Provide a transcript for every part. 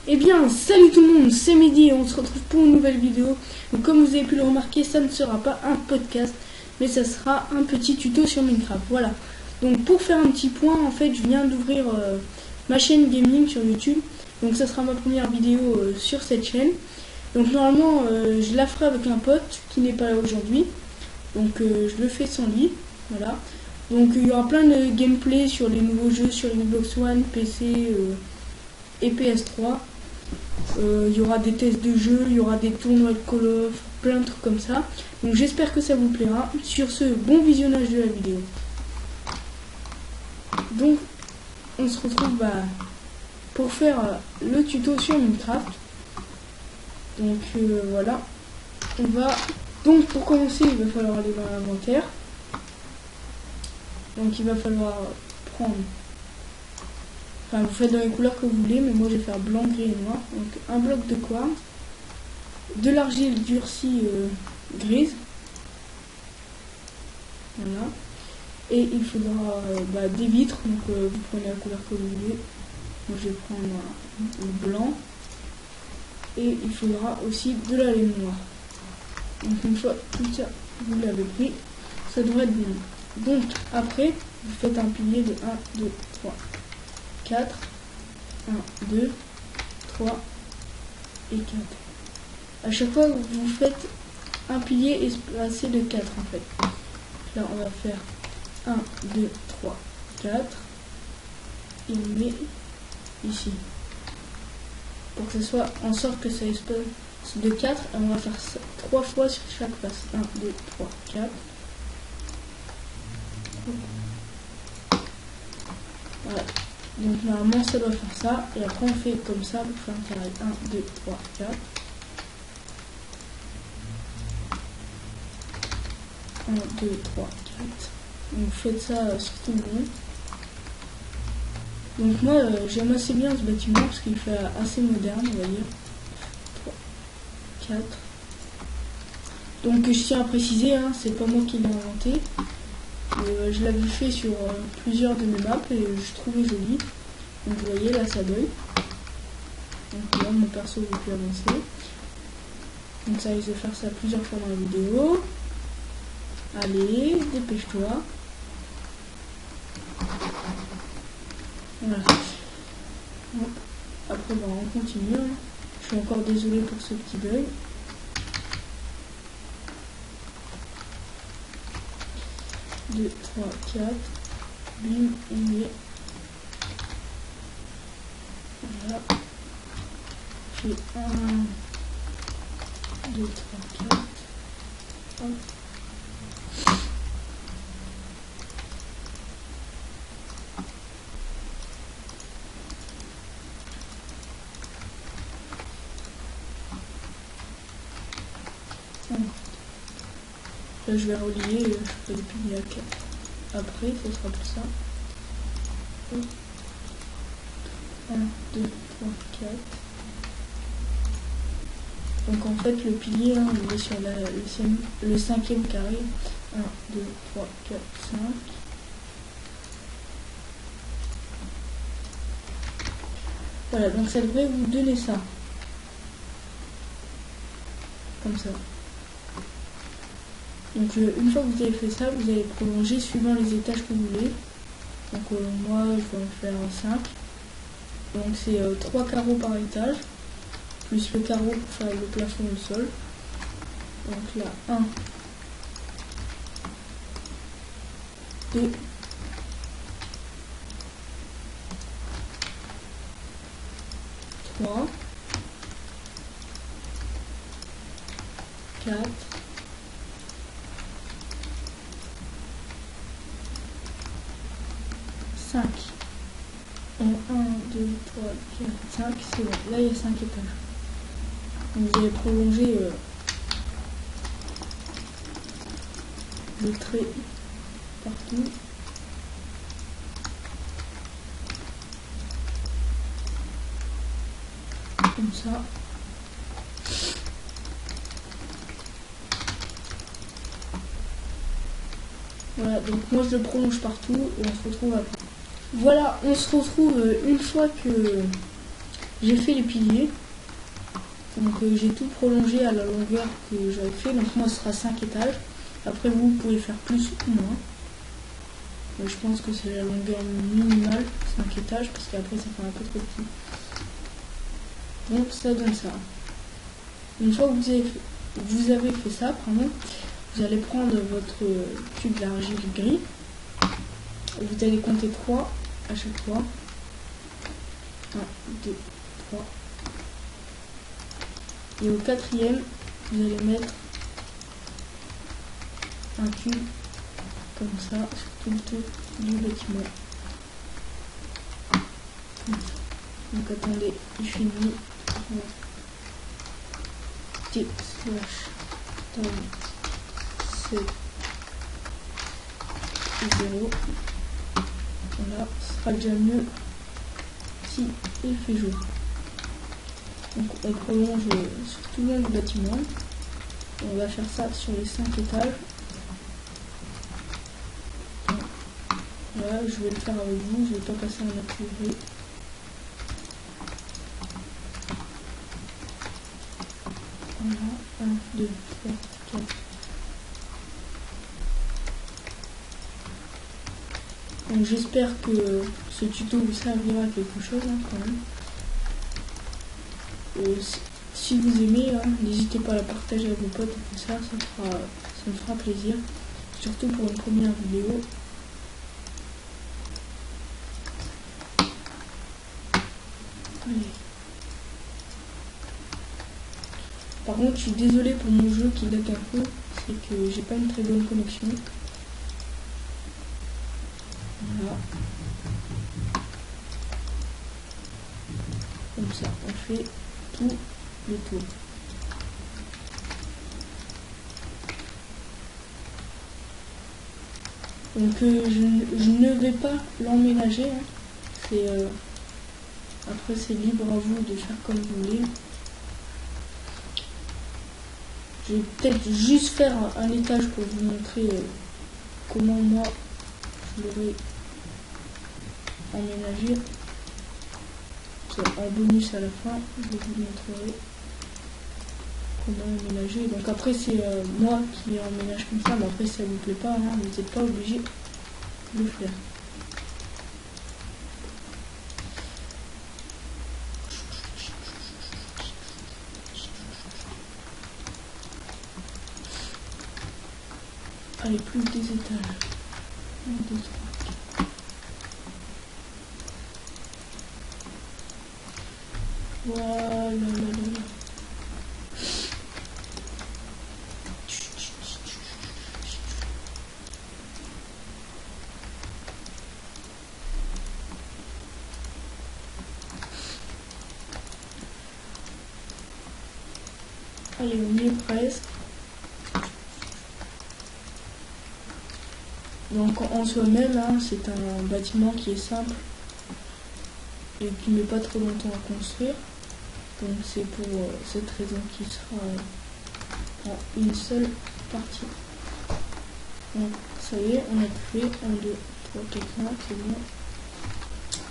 Eh bien, salut tout le monde, c'est Mehdi et on se retrouve pour une nouvelle vidéo. Donc, comme vous avez pu le remarquer, ça ne sera pas un podcast, mais ça sera un petit tuto sur Minecraft. Voilà. Donc, pour faire un petit point, en fait, je viens d'ouvrir ma chaîne gaming sur YouTube. Donc, ça sera ma première vidéo sur cette chaîne. Donc, normalement, je la ferai avec un pote qui n'est pas là aujourd'hui. Donc, je le fais sans lui. Voilà. Donc, il y aura plein de gameplay sur les nouveaux jeux sur Xbox One, PC et PS3. Il y aura des tests de jeux, il y aura des tournois de Call of, plein de trucs comme ça. Donc j'espère que ça vous plaira. Sur ce, bon visionnage de la vidéo. Donc on se retrouve pour faire le tuto sur Minecraft. Donc voilà. Donc pour commencer, il va falloir aller dans l'inventaire. Donc il va falloir prendre... Enfin, vous faites dans les couleurs que vous voulez, mais moi je vais faire blanc, gris et noir. Donc un bloc de quartz, de l'argile durcie grise. Voilà. Et il faudra des vitres, donc vous prenez la couleur que vous voulez. Moi je vais prendre le blanc. Et il faudra aussi de la laine noire. Donc une fois tout ça, vous l'avez pris, ça devrait être bon. Donc après, vous faites un pilier de 1, 2, 3. 4, 1, 2, 3 et 4. À chaque fois vous faites un pilier espacé de 4 en fait. Là on va faire 1, 2, 3, 4 et on met ici. Pour que ce soit en sorte que ça espace de 4 et on va faire ça 3 fois sur chaque face. 1, 2, 3, 4. Voilà. Donc normalement ça doit faire ça, et après on fait comme ça pour faire un carré. 1, 2, 3, 4. 1, 2, 3, 4. Donc vous faites ça sur tout le monde. Donc moi j'aime assez bien ce bâtiment parce qu'il fait assez moderne, on va dire. 3, 4. Donc je tiens à préciser, hein, c'est pas moi qui l'ai inventé. Je l'avais fait sur plusieurs de mes maps et je trouvais joli. Donc vous voyez là ça bug. Donc là mon perso ne veut plus avancer. Donc ça risque de faire ça plusieurs fois dans la vidéo. Allez, dépêche-toi. Voilà. Bon. Après on continue. Je suis encore désolé pour ce petit bug. 2, 3, 4, bim, on met. Voilà. Puis 1, 2, 3, 4. Hop. Là je vais relier, je fais des piliers à 4. Après, ce sera tout ça. 1, 2, 3, 4. Donc en fait, le pilier, là, il est sur le cinquième carré. 1, 2, 3, 4, 5. Voilà, donc ça devrait vous donner ça. Comme ça. Donc une fois que vous avez fait ça, vous allez prolonger suivant les étages que vous voulez. Donc moi je vais en faire 5. Donc c'est 3 carreaux par étage, plus le carreau pour faire le plafond et le sol. Donc là 1, 2, 3, 4, 5. 1, 2, 3, 4, 5, c'est bon. Là, il y a 5 étages. Donc, vous allez prolonger le trait partout. Comme ça. Voilà, donc moi je le prolonge partout et on se retrouve après. Voilà, on se retrouve une fois que j'ai fait les piliers. Donc j'ai tout prolongé à la longueur que j'avais fait. Donc moi ce sera 5 étages. Après vous pouvez faire plus ou moins. Mais je pense que c'est la longueur minimale, 5 étages, parce qu'après ça fait un peu trop petit. Donc ça donne ça. Une fois que vous avez fait ça, pardon, vous allez prendre votre cube d'argile gris. Et vous allez compter 3 à chaque fois. 1, 2, 3. Et au quatrième, vous allez mettre un cube comme ça sur tout le tour du bâtiment. Donc attendez, il finit. T slash tom 7 0. Voilà, ce sera déjà mieux si il fait jour. Donc on prolonge sur tout le long du bâtiment. Et on va faire ça sur les 5 étages. Voilà, je vais le faire avec vous, je vais pas passer en accéléré. Voilà, 1, 2, 3, 4. Donc j'espère que ce tuto vous servira à quelque chose quand même. Si vous aimez, n'hésitez pas à la partager avec vos potes et tout ça, ça me fera plaisir. Surtout pour une première vidéo. Allez. Par contre, je suis désolé pour mon jeu qui lag un peu, c'est que j'ai pas une très bonne connexion. Voilà. Comme ça, on fait tout le tour. Donc je ne vais pas l'emménager. Après c'est libre à vous de faire comme vous voulez. Je vais peut-être juste faire un étage pour vous montrer comment moi je l'aurais aménagé. En bonus à la fin, je vous montrerai comment aménager. Donc après c'est moi qui emménage comme ça, mais après si ça vous plaît pas, vous n'êtes pas obligé de le faire. Allez, plus des étages. 1, 2, 3, 4. Voilà, là. Allez, on y est presque. Donc en soi-même, c'est un bâtiment qui est simple et qui ne met pas trop longtemps à construire. Donc c'est pour cette raison qu'il sera en une seule partie. Donc ça y est, on a tout fait. 1, 2, 3, 4, 5, c'est bon.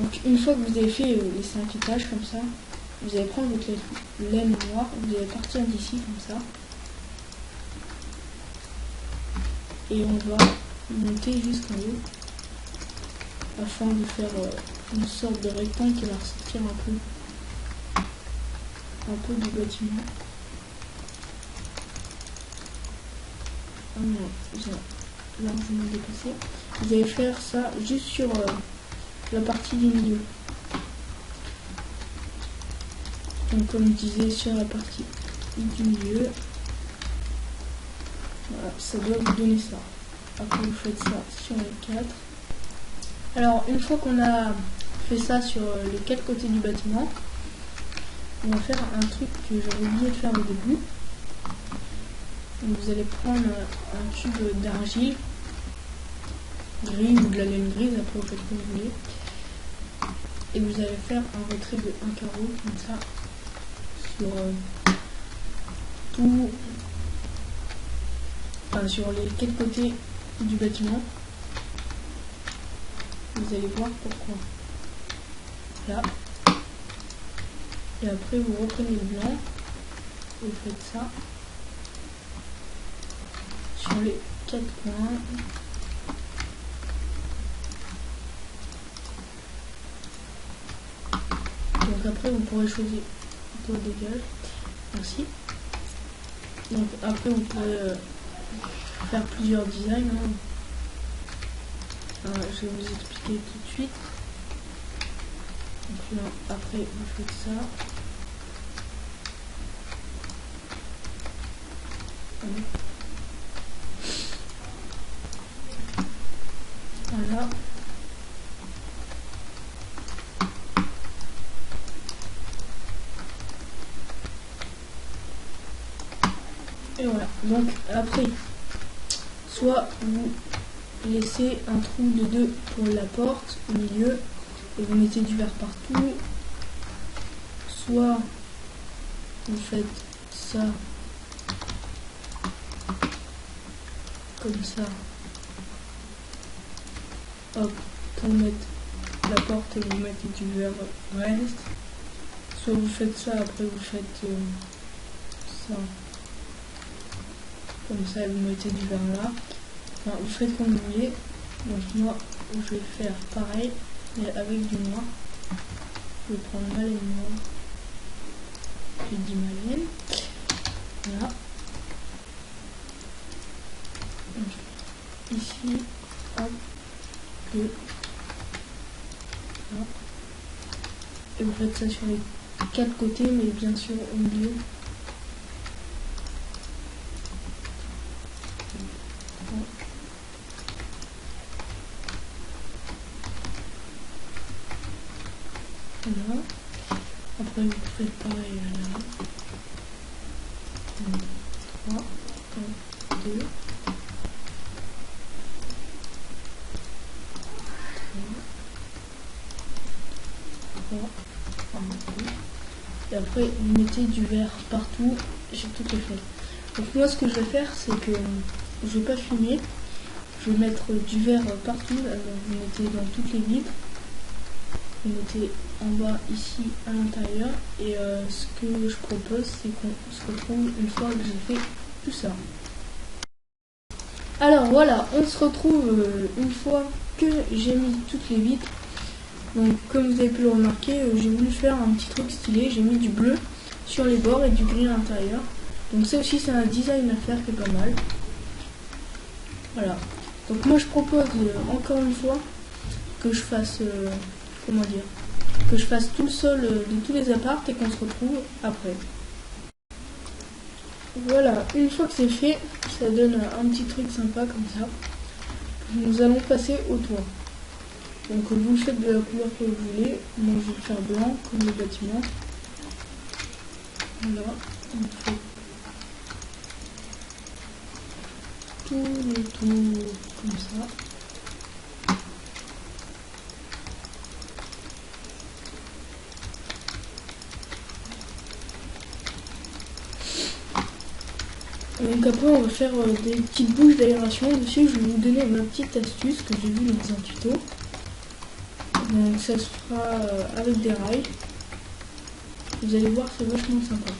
Donc une fois que vous avez fait les 5 étages comme ça, vous allez prendre votre laine noire, vous allez partir d'ici comme ça. Et on va monter jusqu'en haut afin de faire une sorte de rectangle qui va ressortir un peu du bâtiment. Ah non, j'ai largement dépassé. Vous allez faire ça juste sur la partie du milieu. Donc comme je disais, sur la partie du milieu. Voilà, ça doit vous donner ça. Après vous faites ça sur les 4. Alors une fois qu'on a fait ça sur les 4 côtés du bâtiment, on va faire un truc que j'avais oublié de faire au début. Donc vous allez prendre un cube d'argile gris ou de la laine grise, après vous faites comme vous voulez. Et vous allez faire un retrait de 1 carreau comme ça sur tout, enfin sur les 4 côtés du bâtiment. Vous allez voir pourquoi. Là. Et après vous reprenez le blanc, vous faites ça sur les 4 coins. Donc après vous pourrez choisir plutôt dégage. Merci. Donc après vous pourrez faire plusieurs designs. Je vais vous expliquer tout de suite. Donc là, après vous faites ça. Voilà. Et voilà. Donc après, soit vous laissez un trou de 2 pour la porte au milieu et vous mettez du vert partout, soit vous faites ça comme ça, hop, pour mettre la porte et vous mettez du vert reste, soit vous faites ça, après vous faites ça comme ça et vous mettez du vert là. Enfin, vous faites comme vous voulez. Donc moi je vais faire pareil mais avec du noir. Je vais prendre ma laine noire. J'ai dit ma laine. Voilà. Donc, ici, hop, 2. Voilà. Et vous faites ça sur les 4 côtés, mais bien sûr au milieu. Voilà. Après vous faites pareil là. 3, 1, 2. 3, 1, 2. Et après vous mettez du vert partout sur toutes les fenêtres. Donc moi ce que je vais faire c'est que je vais pas filmer. Je vais mettre du vert partout. Alors vous mettez dans toutes les vitres. Vous mettez en bas ici à l'intérieur et ce que je propose c'est qu'on se retrouve une fois que j'ai fait tout ça. Alors voilà, on se retrouve une fois que j'ai mis toutes les vitres. Donc comme vous avez pu le remarquer, j'ai voulu faire un petit truc stylé, j'ai mis du bleu sur les bords et du gris à l'intérieur. Donc ça aussi c'est un design à faire qui est pas mal. Voilà. Donc moi je propose encore une fois que je fasse comment dire, que je fasse tout le sol de tous les apparts et qu'on se retrouve après. Voilà, une fois que c'est fait, ça donne un petit truc sympa comme ça. Nous allons passer au toit. Donc vous le faites de la couleur que vous voulez. Moi je vais le faire blanc comme le bâtiment. Voilà, on fait tout le tour comme ça. Donc après on va faire des petites bouches d'aération dessus. Je vais vous donner ma petite astuce que j'ai vue dans un tuto. Donc ça se fera avec des rails. Vous allez voir, c'est vachement sympa.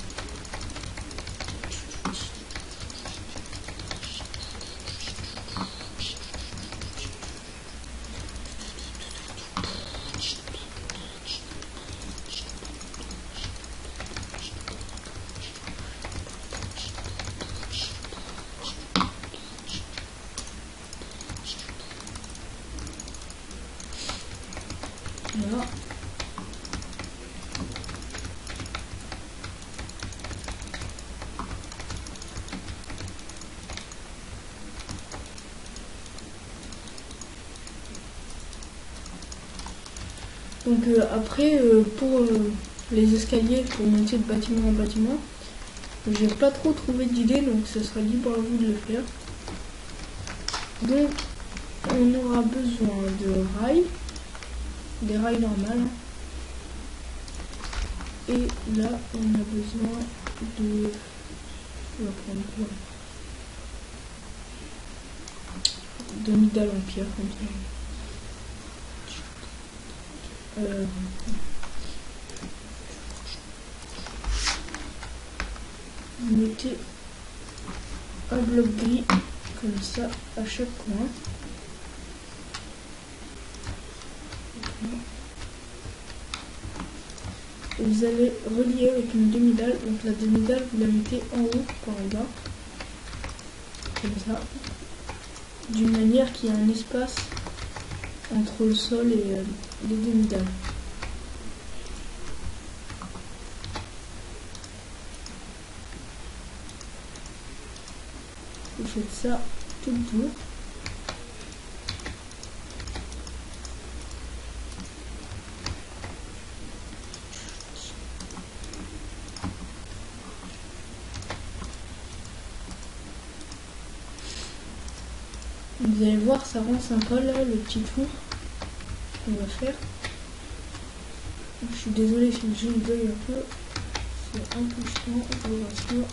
Voilà. Donc après pour les escaliers pour monter de bâtiment en bâtiment, j'ai pas trop trouvé d'idée, donc ça sera libre à vous de le faire. Donc on aura besoin de rails, des rails normales. Et là on a besoin de... On va prendre quoi? D'amygdale en pierre comme ça. vous mettez un bloc gris comme ça à chaque coin. Et vous allez relier avec une demi-dalle. Donc la demi-dalle, vous la mettez en haut, pas en bas. Comme ça. D'une manière qu'il y a un espace entre le sol et les demi-dalles. Vous faites ça tout le tour. Vous allez voir, ça rend sympa là, le petit tour qu'on va faire. Je suis désolée si je bug un peu, c'est un peu chiant, je vous rassure.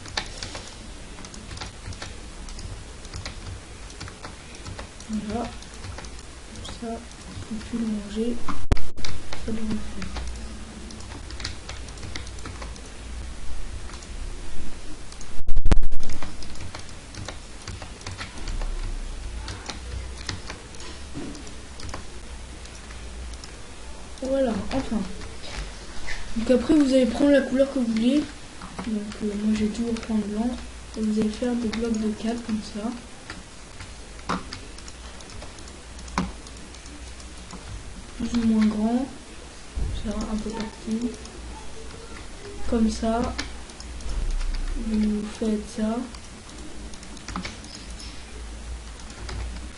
Voilà, comme ça, on peut le manger, ça devrait le faire. Voilà, enfin. Donc après vous allez prendre la couleur que vous voulez. Donc moi j'ai toujours pris le blanc. Et vous allez faire des blocs de 4 comme ça. Plus ou moins grand. Ça un peu partout. Comme ça. Vous faites ça.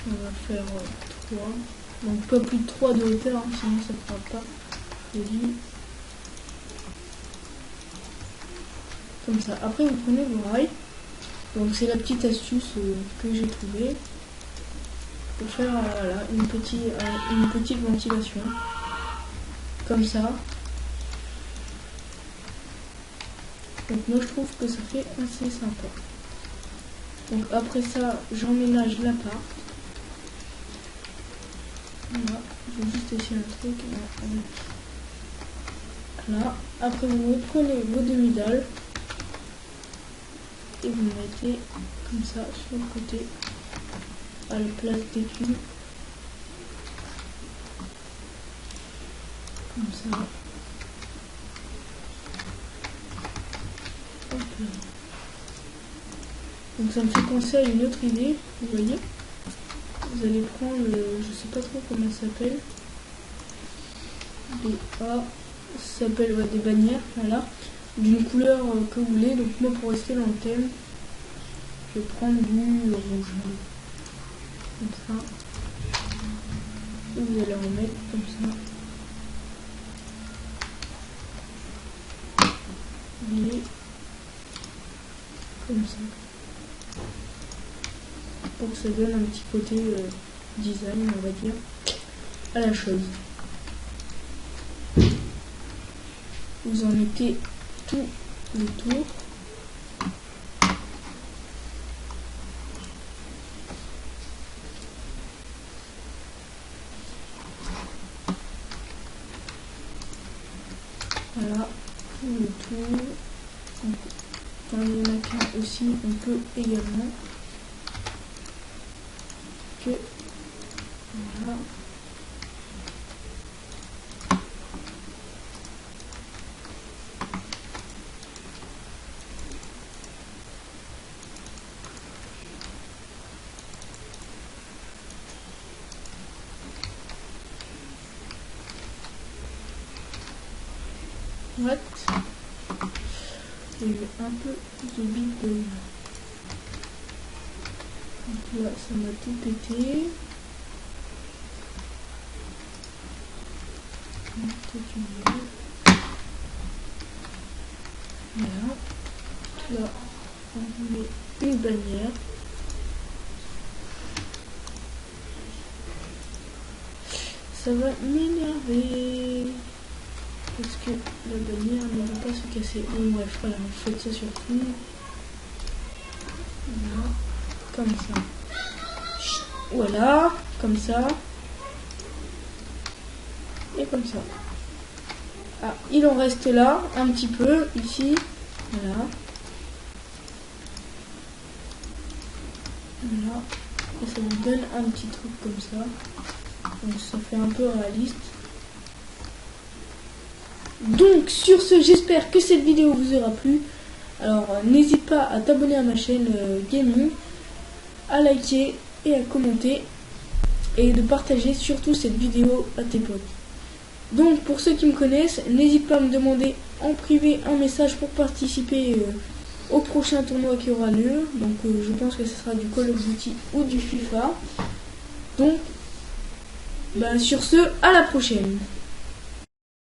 On va faire 3. Donc pas plus de 3 de hauteur, hein, sinon ça ne fera pas joli. Comme ça. Après vous prenez vos rails. Donc c'est la petite astuce que j'ai trouvée. Pour faire voilà, une petite ventilation. Comme ça. Donc moi je trouve que ça fait assez sympa. Donc après ça, j'emménage l'appart. Voilà, je vais juste essayer un truc. Là, après vous reprenez vos demi-dalles et vous mettez comme ça sur le côté à la place des tuiles. Comme ça. Hop là. Donc ça me fait penser à une autre idée, vous voyez. Vous allez prendre, je sais pas trop comment ça s'appelle, ça s'appelle des bannières, voilà, d'une couleur que vous voulez. Donc moi pour rester dans le thème, je vais prendre du rouge, comme ça, et vous allez en mettre comme ça, et comme ça. Pour que ça donne un petit côté design, on va dire, à la chose. Vous en mettez tout le tour. Voilà, tout le tour. Donc, quand il y en a qu'un aussi, on peut également. Voilà. What? Il y a eu un peu de bidon. Donc là, ça m'a tout pété. Voilà. Là, on met une bannière. Ça va m'énerver. Parce que la bannière ne va pas se casser. Bon, bref, voilà, vous faites ça sur tout. Voilà. Comme ça. Voilà. Comme ça. Et comme ça. Ah, il en reste là, un petit peu, ici. Voilà. Voilà. Et ça vous donne un petit truc comme ça. Donc ça fait un peu réaliste. Donc sur ce, j'espère que cette vidéo vous aura plu. Alors n'hésite pas à t'abonner à ma chaîne gaming, à liker et à commenter. Et de partager surtout cette vidéo à tes potes. Donc pour ceux qui me connaissent, n'hésite pas à me demander en privé un message pour participer au prochain tournoi qui aura lieu. Donc je pense que ce sera du Call of Duty ou du FIFA. Donc sur ce, à la prochaine.